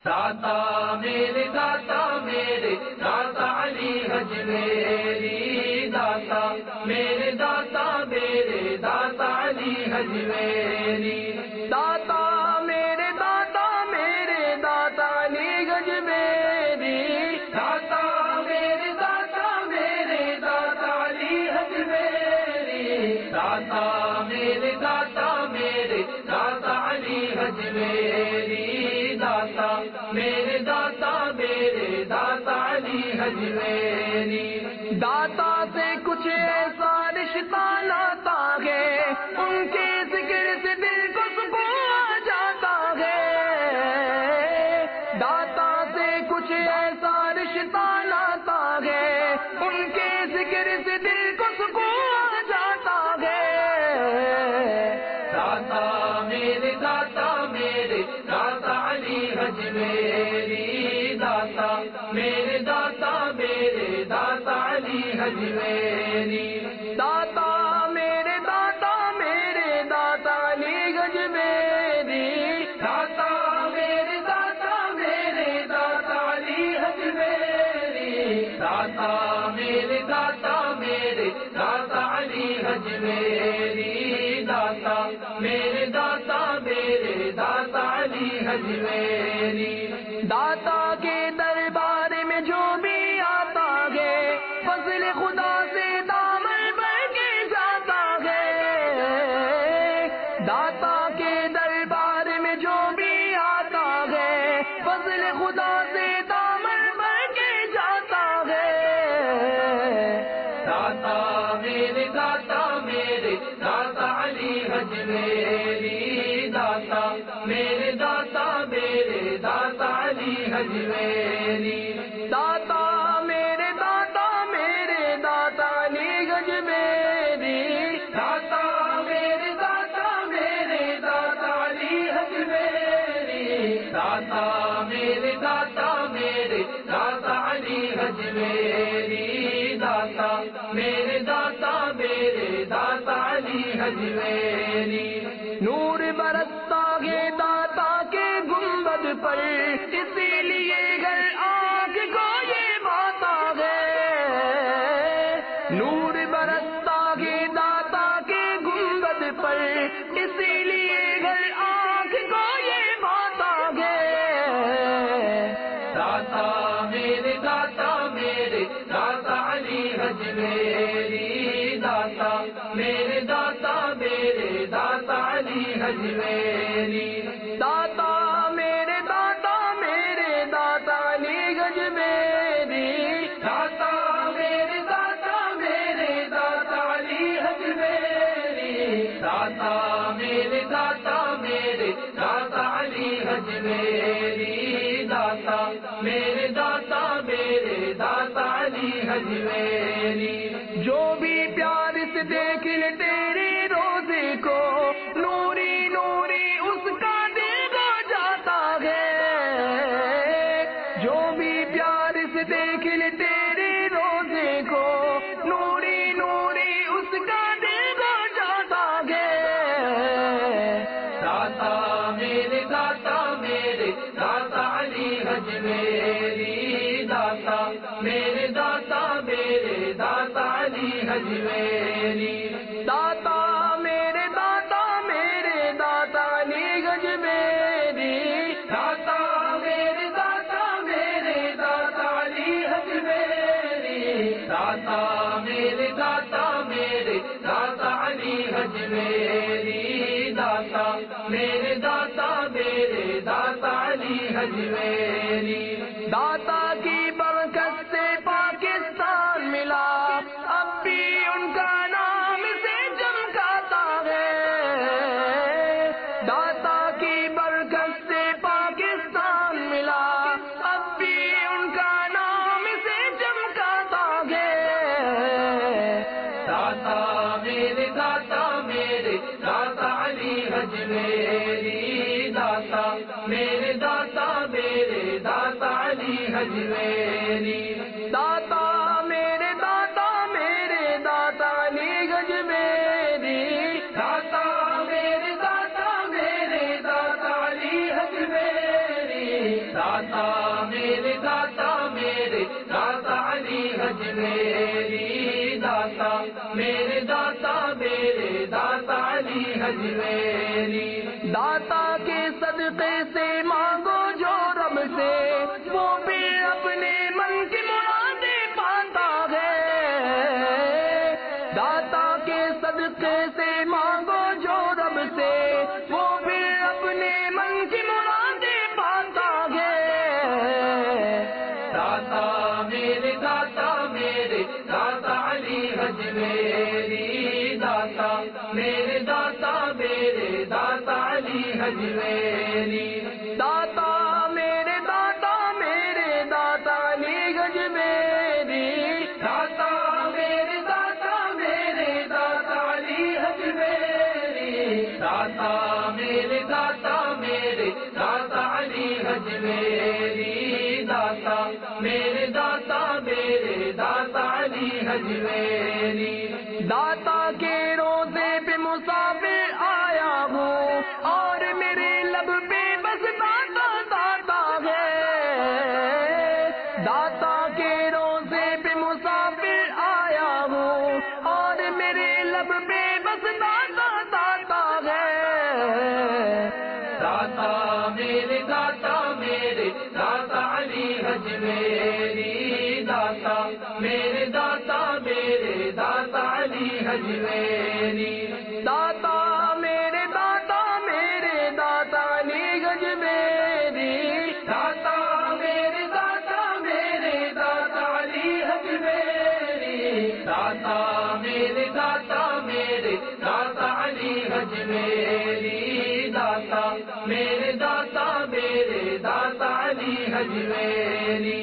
داتا میرے داتا علی حجویری، داتا میرے داتا علی حجویری، داتا میرے داتا علی حجویری، داتا میرے داتا علی حجویری، داتا میرے داتا علی حجویری، داتا میرے داتا علی حجویری، داتا سے کچھ ایسا رشتہ لاتا ہے، ان کے ذکر سے دل کو سکون آ جاتا ہے۔ داتا سے کچھ ایسا رشتہ لاتا ہے، ان کے ذکر سے دل کو سکون آ جاتا ہے۔ داتا میرے داتا علی حجویری، داتا میرے داتا علی حجویری، داتا میرے داتا علی حجویری، داتا میرے داتا علی حجویری، داتا میرے داتا علی حجویری، داتا میرے داتا علی حجویری، داتا کے دربار میں جو بھی آتا ہے، فضل خدا سے دامن بھر کے جاتا ہے۔ داتا کے دربار میں جو بھی آتا ہے، فضل خدا سے دامن بھر کے جاتا ہے۔ داتا میرے داتا علی حجویری، داتا میرے داتا علی حجویری، داتا میرے داتا علی حجویری، داتا میرے داتا علی حجویری، داتا میرے داتا علی حجویری، داتا میرے داتا علی حجویری، نور برستا ہے داتا کے گنبد پر، اسی لیے گھر آنکھ کو یہ بھاتا ہے۔ نور برستا ہے داتا کے گنبد پر، اسی لیے گھر آنکھ کو یہ بھاتا ہے۔ داتا میرے داتا علی حجویری، داتا میرے داتا علی حجویری، داتا میرے داتا علی حجویری، داتا میرے داتا علی حجویری، داتا میرے داتا علی حجویری، داتا میرے داتا علی حجویری، جو بھی پیار سے دیکھ لے تیرے روزے کو، نوری نوری اس کا دل ہو جاتا ہے۔ جو بھی پیار سے دیکھ لے تیرے روزے کو، نوری نوری اس کا دل ہو جاتا ہے۔ داتا میرے داتا علی حجویری، داتا میرے داتا علی حجویری، داتا میرے داتا علی حجویری، داتا میرے داتا علی حجویری، داتا میرے داتا علی حجویری، داتا میرے داتا علی حجویری، داتا کی برکت سے پاکستان ملا، اب بھی ان کا نام سے چمکاتا ہے۔ داتا کی برکت سے پاکستان ملا، اب بھی ان کا نام سے چمکاتا ہے۔ داتا میرے داتا علی حجویری، داتا میرے داتا علی حجویری، داتا میرے داتا علی حجویری، داتا میرے داتا علی حجویری، داتا میرے داتا میرے داتا علی حجویری داتا میرے داتا میرے داتا علی حجویری داتا کے صدقے سے مانگو جو رب سے وہ بھی اپنے من کی مرادیں پاتا ہے داتا کے صدقے سے مانگو جو رب سے وہ بھی اپنے من کی مرادیں پاتا ہے داتا میرے داتا میرے داتا علی حجویری داتا میرے داتا میرے داتا علی حجویری داتا میرے داتا میرے داتا علی حجویری داتا میرے داتا میرے داتا علی حجویری داتا میرے داتا میرے داتا علی حجویری داتا میرے داتا میرے داتا علی حجویری داتا کے روزے پہ مسافر آیا ہوں اور میرے لب پہ بس داتا داتا ہے داتا کے روزے پہ مسافر آیا ہوں اور میرے لب پہ بس داتا داتا ہے داتا میرے داتا میرے داتا علی حجویری داتا میرے داتا میرے داتا علی حجویری داتا میرے داتا میرے داتا علی حجویری داتا میرے داتا میرے داتا علی حجویری داتا میرے داتا میرے داتا علی حجویری داتا میرے داتا میرے داتا علی حجویری